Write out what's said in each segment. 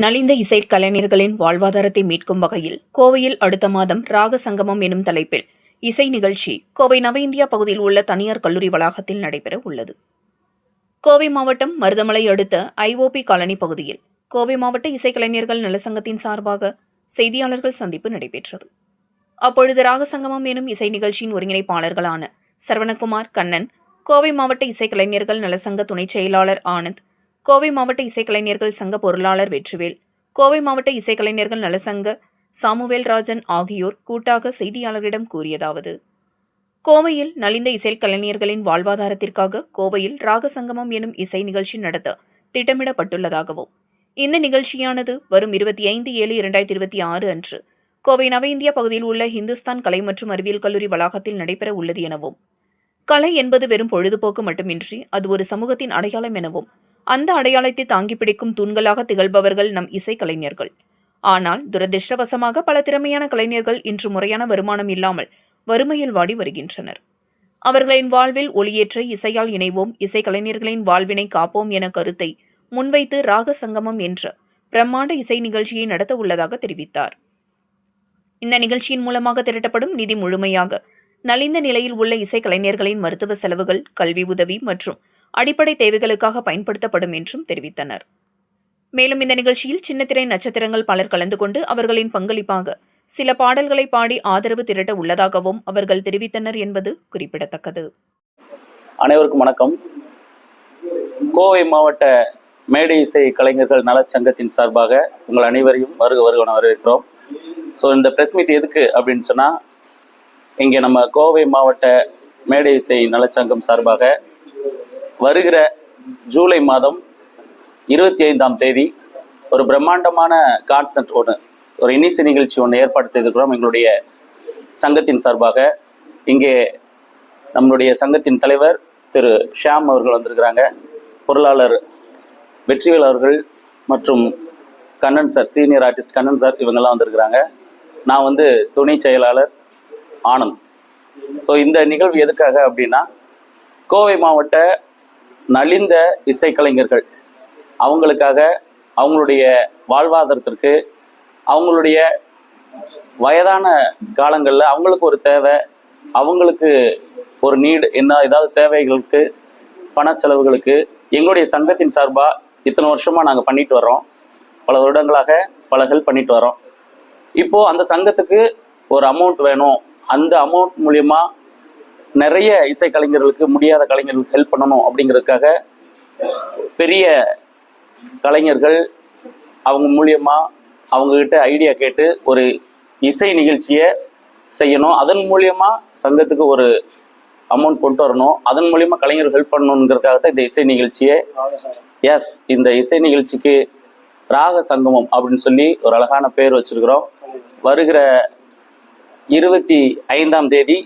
நலிந்த இசைக்கலைஞர்களின் வாழ்வாதாரத்தை மீட்கும் வகையில் கோவையில் அடுத்த மாதம் ராக சங்கமம் எனும் தலைப்பில் இசை நிகழ்ச்சி கோவை நவ இந்தியா பகுதியில் உள்ள தனியார் கல்லூரி வளாகத்தில் நடைபெற உள்ளது. கோவை மாவட்டம் மருதமலை அடுத்த ஐஓபி காலனி பகுதியில் கோவை மாவட்ட இசைக்கலைஞர்கள் நலசங்கத்தின் சார்பாக செய்தியாளர்கள் சந்திப்பு நடைபெற்றது. அப்பொழுது ராகசங்கமம் எனும் இசை நிகழ்ச்சியின் ஒருங்கிணைப்பாளர்களான சரவணகுமார், கண்ணன், கோவை மாவட்ட இசைக்கலைஞர்கள் நலசங்க துணைச் செயலாளர் ஆனந்த், கோவை மாவட்ட இசைக்கலைஞர்கள் சங்க பொருளாளர் வெற்றிவேல், கோவை மாவட்ட இசைக்கலைஞர்கள் நலசங்க சாமுவேல் ராஜன் ஆகியோர் கூட்டாக செய்தியாளர்களிடம் கூறியதாவது: கோவையில் நலிந்த இசைக்கலைஞர்களின் வாழ்வாதாரத்திற்காக கோவையில் ராகசங்கமம் எனும் இசை நிகழ்ச்சி நடத்த திட்டமிடப்பட்டுள்ளதாகவும், இந்த நிகழ்ச்சியானது வரும் 25/7/2026 அன்று கோவை நவ இந்தியா பகுதியில் உள்ள இந்துஸ்தான் கலை மற்றும் அறிவியல் கல்லூரி வளாகத்தில் நடைபெற உள்ளது எனவும், கலை என்பது வெறும் பொழுதுபோக்கு மட்டுமின்றி அது ஒரு சமூகத்தின் அடையாளம் எனவும், அந்த அடையாளத்தை தாங்கி பிடிக்கும் தூண்களாக திகழ்பவர்கள் நம் இசைக்கலைஞர்கள். ஆனால் துரதிருஷ்டவசமாக பல திறமையான கலைஞர்கள் இன்று முறையான வருமானம் இல்லாமல் வறுமையில் வாடி வருகின்றனர். அவர்களின் வாழ்வில் ஒளியேற்ற இசையால் இணைவோம், இசைக்கலைஞர்களின் வாழ்வினை காப்போம் என கருத்தை முன்வைத்து ராக சங்கமம் என்ற பிரம்மாண்ட இசை நிகழ்ச்சியை நடத்த உள்ளதாக தெரிவித்தார். இந்த நிகழ்ச்சியின் மூலமாக திரட்டப்படும் நிதி முழுமையாக நலிந்த நிலையில் உள்ள இசைக்கலைஞர்களின் மருத்துவ செலவுகள், கல்வி உதவி மற்றும் அடிப்படை தேவைகளுக்காக பயன்படுத்தப்படும் என்றும் தெரிவித்தனர். மேலும் இந்த நிகழ்ச்சியில் சின்னத்திரை நட்சத்திரங்கள் பலர் கலந்து கொண்டு அவர்களின் பங்களிப்பாக சில பாடல்களை பாடி ஆதரவு திரட்ட உள்ளதாகவும் அவர்கள் தெரிவித்தனர் என்பது குறிப்பிடத்தக்கது. அனைவருக்கும் வணக்கம். கோவை மாவட்ட மேடை இசை கலைஞர்கள் நலச்சங்கத்தின் சார்பாக உங்கள் அனைவரையும் வருக வரவேற்கிறோம். ஸோ இந்த ப்ரெஸ் மீட் எதுக்கு அப்படின்னு சொன்னால், இங்கே நம்ம கோவை மாவட்ட மேடை இசை நலச்சங்கம் சார்பாக வருகிற ஜூலை மாதம் 25ஆம் தேதி ஒரு பிரம்மாண்டமான கான்சர்ட் ஒரு இனிசை நிகழ்ச்சி ஏற்பாடு செய்திருக்கிறோம். எங்களுடைய சங்கத்தின் சார்பாக இங்கே நம்மளுடைய சங்கத்தின் தலைவர் திரு ஷியாம் அவர்கள் வந்திருக்கிறாங்க, பொருளாளர் வெற்றிவேல் அவர்கள் மற்றும் Kannan sir, senior artist Kannan sir, இவங்கெல்லாம் வந்திருக்கிறாங்க. நான் துணை செயலாளர் ஆனந்த். ஸோ இந்த நிகழ்வு எதுக்காக அப்படின்னா, கோவை மாவட்ட நலிந்த இசைக்கலைஞர்கள் அவங்களுக்காக, அவங்களுடைய வாழ்வாதாரத்திற்கு, அவங்களுடைய வயதான காலங்களில் அவங்களுக்கு ஒரு தேவை, அவங்களுக்கு ஒரு நீடு, என்ன ஏதாவது தேவைகளுக்கு, பண செலவுகளுக்கு எங்களுடைய சங்கத்தின் சார்பாக இத்தனை வருஷமாக நாங்கள் பண்ணிட்டு வர்றோம். பல வருடங்களாக பல ஹெல்ப் பண்ணிட்டு வரோம். இப்போது அந்த சங்கத்துக்கு ஒரு அமௌண்ட் வேணும், அந்த அமௌண்ட் மூலயமா நிறைய இசைக்கலைஞர்களுக்கு, முடியாத கலைஞர்களுக்கு ஹெல்ப் பண்ணணும் அப்படிங்கிறதுக்காக பெரிய கலைஞர்கள் அவங்க மூலியமா அவங்கக்கிட்ட ஐடியா கேட்டு ஒரு இசை நிகழ்ச்சியை செய்யணும், அதன் மூலியமா சங்கத்துக்கு ஒரு அமௌண்ட் கொண்டு வரணும், அதன் மூலியமா கலைஞர்கள் ஹெல்ப் பண்ணணுங்கிறதுக்காக தான் இந்த இசை நிகழ்ச்சியை இந்த இசை நிகழ்ச்சிக்கு ராக சங்கமம் அப்படின்னு சொல்லி ஒரு அழகான பேர் வச்சிருக்கிறோம். வருகிற 25ஆம் தேதி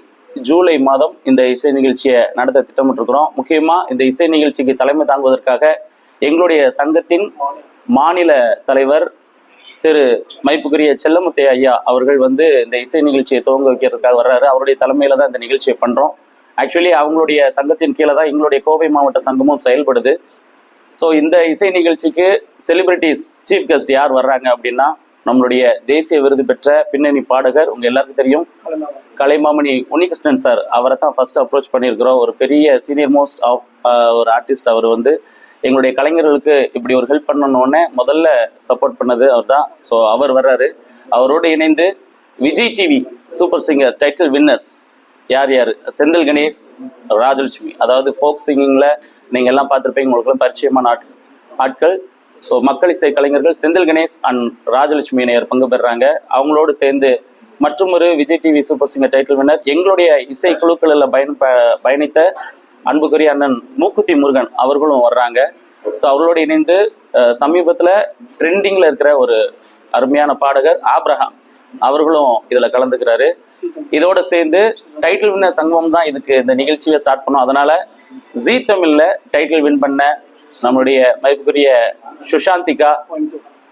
ஜூலை மாதம் இந்த இசை நிகழ்ச்சியை நடத்த திட்டமிட்டிருக்கிறோம். முக்கியமாக இந்த இசை நிகழ்ச்சிக்கு தலைமை தாங்குவதற்காக எங்களுடைய சங்கத்தின் மாநில தலைவர் திரு மைப்புக்குரிய செல்லமுத்தையா ஐயா அவர்கள் இந்த இசை நிகழ்ச்சியை துவங்க வைக்கிறதுக்காக வர்றாரு. அவருடைய தலைமையில தான் இந்த நிகழ்ச்சியை பண்ணுறோம். ஆக்சுவலி அவங்களுடைய சங்கத்தின் கீழே தான் எங்களுடைய கோவை மாவட்ட சங்கமும் செயல்படுது. ஸோ இந்த இசை நிகழ்ச்சிக்கு செலிபிரிட்டிஸ், சீஃப் கெஸ்ட் யார் வர்றாங்க அப்படின்னா, நம்மளுடைய தேசிய விருது பெற்ற பின்னணி பாடகர், உங்கள் எல்லாருக்கும் தெரியும், கலைமாமணி உன்னிகிருஷ்ணன் சார். அவரை தான் ஃபர்ஸ்ட் அப்ரோச் பண்ணியிருக்கிறோம். ஒரு பெரிய சீனியர் மோஸ்ட் ஒரு ஆர்டிஸ்ட். அவர் எங்களுடைய கலைஞர்களுக்கு இப்படி ஒரு ஹெல்ப் பண்ணணுன்னே முதல்ல சப்போர்ட் பண்ணது அவர் தான். ஸோ அவர் வர்றாரு. அவரோடு இணைந்து Vijay TV super singer title winners யார் செந்தில் கணேஷ், ராஜலட்சுமி, அதாவது ஃபோக் சிங்கிங்கில் நீங்கள் எல்லாம் பார்த்துருப்பீங்க, உங்களுக்குலாம் பரிச்சயமான ஆட்கள். ஸோ மக்கள் இசை கலைஞர்கள் செந்தில் கணேஷ் அண்ட் ராஜலட்சுமி இணையர் பங்கு பெறுறாங்க. அவங்களோடு சேர்ந்து மற்றும் ஒரு Vijay TV super singer title winner, எங்களுடைய இசை குழுக்களில் பயணித்த அன்புக்குரிய அண்ணன் மூக்குத்தி முருகன் அவர்களும் வர்றாங்க. ஸோ அவர்களோடு இணைந்து சமீபத்தில் ட்ரெண்டிங்கில் இருக்கிற ஒரு அருமையான பாடகர் ஆப்ரஹாம் அவர்களும் இதில் கலந்துக்கிறாரு. இதோட சேர்ந்து டைட்டில் வின்னர் சங்கமம் தான் இதுக்கு இந்த நிகழ்ச்சியை ஸ்டார்ட் பண்ணோம். அதனால ஜீ தமிழில் டைட்டில் வின் பண்ண நம்மளுடைய மதிப்புக்குரிய சுஷாந்திகா,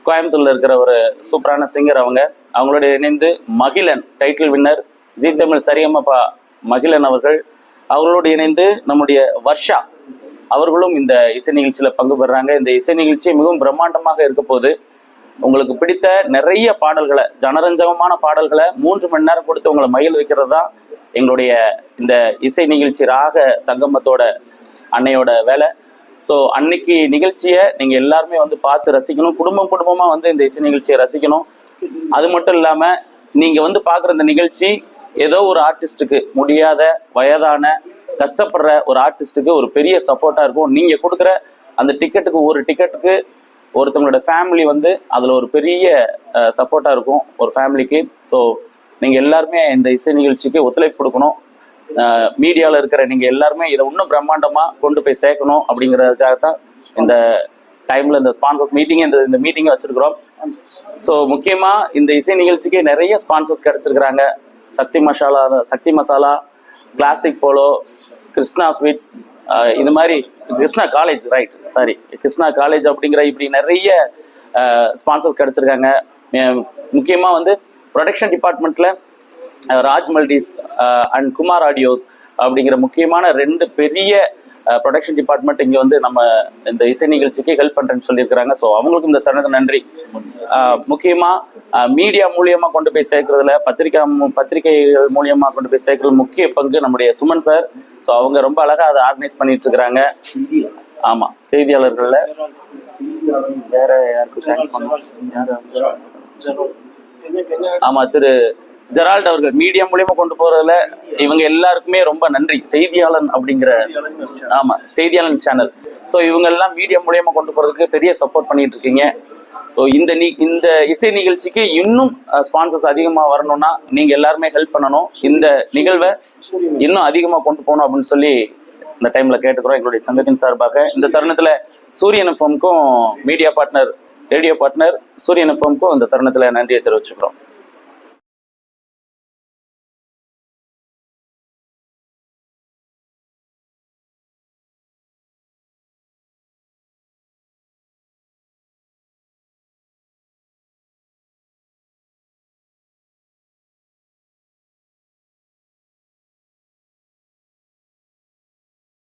கோயம்புத்தூர்ல இருக்கிற ஒரு சூப்பரான சிங்கர், அவங்களோட இணைந்து மகிழன் டைட்டில் வின்னர் ஜீ தமிழ் சரியம்மப்பா மகிழன் அவர்களோடு இணைந்து நம்முடைய வர்ஷா அவர்களும் இந்த இசை நிகழ்ச்சியில் பங்கு பெறுறாங்க. இந்த இசை நிகழ்ச்சி மிகவும் பிரம்மாண்டமாக இருக்க போது உங்களுக்கு பிடித்த நிறைய பாடல்களை, ஜனரஞ்சகமான பாடல்களை 3 மணி நேரம் கொடுத்து உங்களை மகிழ் வைக்கிறது தான் எங்களுடைய இந்த இசை நிகழ்ச்சி ராக சங்கமத்தோட அன்னையோட வேலை. ஸோ அன்னைக்கு நிகழ்ச்சியை நீங்கள் எல்லாருமே வந்து பார்த்து ரசிக்கணும். குடும்பமாக வந்து இந்த இசை நிகழ்ச்சியை ரசிக்கணும். அது மட்டும் இல்லாமல் நீங்கள் வந்து பார்க்குற இந்த நிகழ்ச்சி ஏதோ ஒரு ஆர்டிஸ்ட்டுக்கு, முடியாத, வயதான, கஷ்டப்படுற ஒரு ஆர்டிஸ்ட்டுக்கு ஒரு பெரிய சப்போர்ட்டாக இருக்கும். நீங்கள் கொடுக்குற அந்த டிக்கெட்டுக்கு, ஒரு டிக்கெட்டுக்கு ஒருத்தவங்களோட ஃபேமிலி வந்து அதில் ஒரு பெரிய சப்போர்ட்டாக இருக்கும் ஒரு ஃபேமிலிக்கு. ஸோ நீங்கள் எல்லாருமே இந்த இசை நிகழ்ச்சிக்கு ஒத்துழைப்பு கொடுக்கணும். மீடியாவில் இருக்கிற நீங்கள் எல்லாருமே இதை இன்னும் பிரம்மாண்டமாக கொண்டு போய் சேர்க்கணும் அப்படிங்கிறதுக்காக தான் இந்த டைமில் இந்த ஸ்பான்சர்ஸ் மீட்டிங் இந்த மீட்டிங்கை வச்சுருக்கிறோம். ஸோ முக்கியமாக இந்த இசை நிகழ்ச்சிக்கு நிறைய ஸ்பான்சர்ஸ் கிடச்சிருக்கிறாங்க. Sakthi Masala, Classic Polo, Krishna Sweets, இது மாதிரி கிருஷ்ணா காலேஜ், கிருஷ்ணா காலேஜ் அப்படிங்கிற இப்படி நிறைய ஸ்பான்சர்ஸ் கிடச்சிருக்காங்க. முக்கியமாக வந்து ப்ரொடக்ஷன் டிபார்ட்மெண்ட்டில் ராஜ் மல்டிஸ் அண்ட் குமார் ஆடியோஸ் அப்படிங்கிற முக்கியமான 2 பெரிய ப்ரொடக்ஷன் டிபார்ட்மெண்ட் இங்கே வந்து நம்ம இந்த இசை நிகழ்ச்சிக்கு ஹெல்ப் பண்ணுறேன்னு சொல்லியிருக்கிறாங்க. ஸோ அவங்களுக்கும் இந்த தருணத்துக்கு நன்றி. முக்கியமாக மீடியா மூலியமாக கொண்டு போய் சேர்க்கறதுல, பத்திரிகைகள் மூலியமாக கொண்டு போய் சேர்க்கறது முக்கிய பங்கு நம்முடைய சுமன் சார். ஸோ அவங்க ரொம்ப அழகாக அதை ஆர்கனைஸ் பண்ணிட்டு இருக்கிறாங்க. ஆமாம், செய்தியாளர்களில் வேற யாருக்கும் தேங்க்ஸ் பண்ணுவோம். ஆமாம், திரு ஜெரால்ட் அவர்கள் மீடியா மூலியமா கொண்டு போறதுல இவங்க எல்லாருக்குமே ரொம்ப நன்றி. செய்தியாளன் அப்படிங்கிற செய்தியாளன் சேனல். ஸோ இவங்க எல்லாம் மீடியா மூலியமா கொண்டு போறதுக்கு பெரிய சப்போர்ட் பண்ணிட்டு இருக்கீங்க. ஸோ இந்த இசை நிகழ்ச்சிக்கு இன்னும் ஸ்பான்சர்ஸ் அதிகமாக வரணும்னா நீங்க எல்லாருமே ஹெல்ப் பண்ணணும். இந்த நிகழ்வை இன்னும் அதிகமாக கொண்டு போகணும் அப்படின்னு சொல்லி இந்த டைம்ல கேட்டுக்கிறோம் எங்களுடைய சங்கத்தின் சார்பாக. இந்த தருணத்துல சூரியன் எஃப்எம்க்கும் மீடியா பார்ட்னர், ரேடியோ பார்ட்னர் சூரியன் எஃப்எம்க்கும் இந்த தருணத்துல நன்றியை தெரிவிச்சுக்கிறோம்.